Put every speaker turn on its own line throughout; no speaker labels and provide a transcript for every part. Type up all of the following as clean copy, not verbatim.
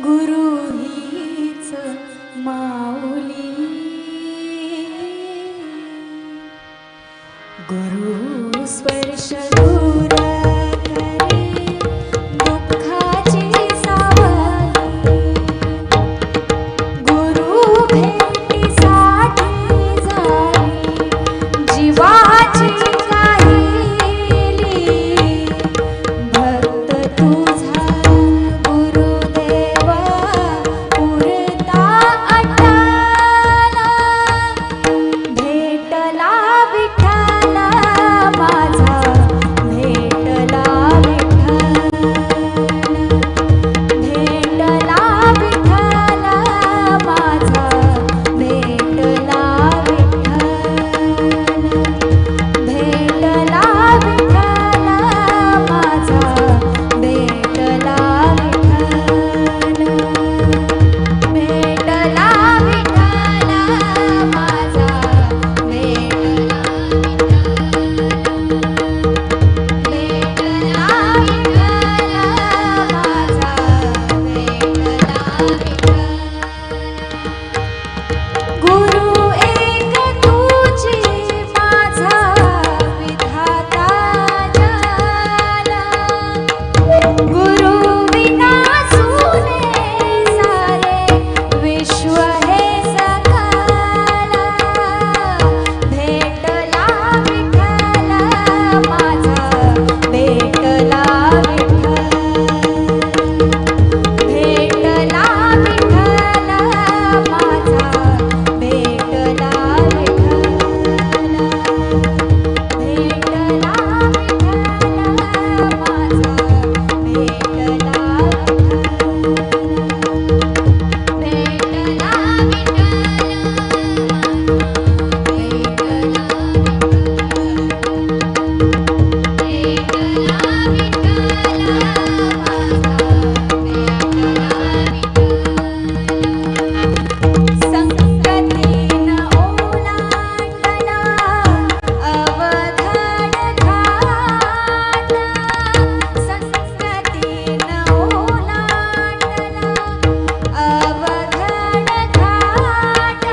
गुरु हीच माऊली, गुरु स्पर्श दूर करे दुःखाची सावली, गुरु भेटीसाठी झाली जीवाची काहिली, भक्त तुझा गुरुदेवा पुरता अटाला, भेटला विठ्ठला माझा, भेटला विठ्ठला, भेटला विठ्ठला माझा, भेटला विठ्ठला, भेटला विठ्ठला माझा, भेटला विठ्ठला, भेटला विठ्ठला माझा, भेटला विठ्ठला, गुरु एक तुझी माझा विधाता झाला, गुरु विना सुने सारे विश्व हे सकाला, भेटला विठ्ठला माझा, भेटला विठ्ठला, भेटला विठ्ठला माझा, भेटला विठ्ठला, भेटला विठ्ठला माझा, भेटला विठ्ठला, संकटीन ओलांडला अवघड घाट, संकटीन ओलांडला अवघड घाट,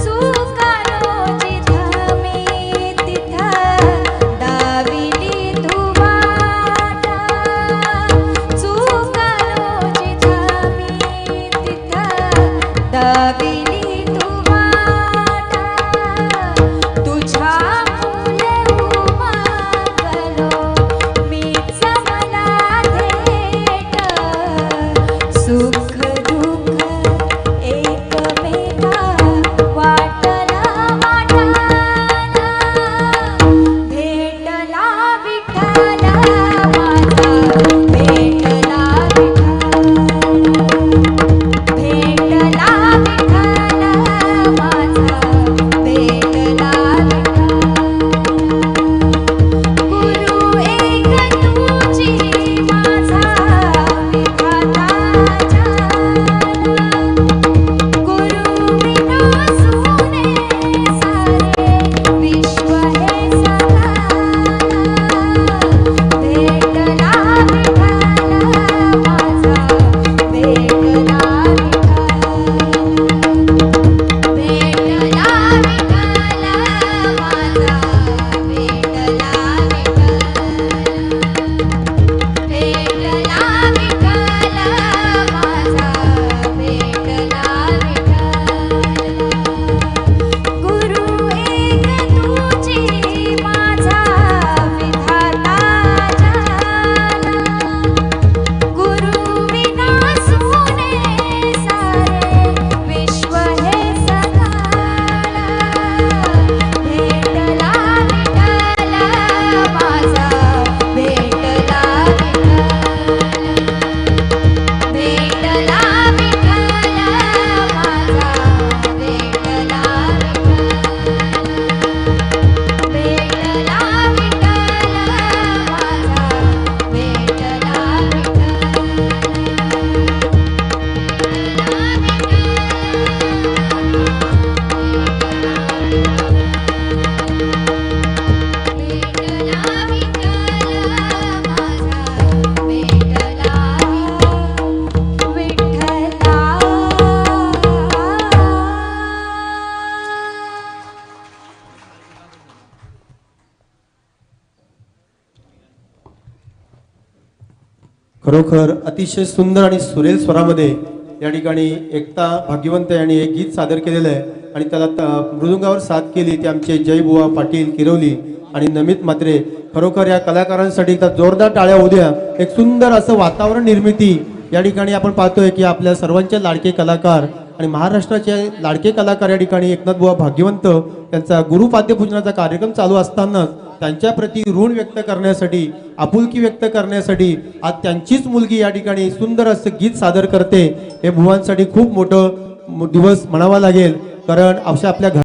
चुकलो जिथं मी तिथं दाविली तू वाट, चुकलो जिथं मी तिथं दाविली तू वाट, तुझ्या मुले उमगलो मीच मला धेट, सुख दुःख एकमेका वाटला वाटाला, भेटला विठ्ठला माझा, भेटला विठ्ठला, भेटला विठ्ठला
खरोखर अतिशय सुंदर आणि सुरेल स्वरामध्ये या ठिकाणी एकता भाग्यवंत यांनी एक गीत सादर केलेलं आहे आणि त्याला मृदुंगावर साथ केली ते आमचे जयबुवा पाटील किरवली आणि नमित मात्रे. खरोखर या कलाकारांसाठी एकदा जोरदार टाळ्या होऊ द्या. एक सुंदर असं वातावरण निर्मिती या ठिकाणी आपण पाहतोय की आपल्या सर्वांचे लाडके कलाकार आणि महाराष्ट्राचे लाडके कलाकार या ठिकाणी एकनाथबुवा भाग्यवंत त्यांचा गुरुपाद्यपूजनाचा कार्यक्रम चालू असतानाच त्यांच्या प्रति ऋण व्यक्त करण्यासाठी आपुलकी व्यक्त करण्यासाठी आज त्यांचीच मुलगी या ठिकाणी सुंदर असं गीत सादर करते. हे बुवांसाठी खूप मोठं दिवस म्हणावा लागेल, कारण अशा आपल्या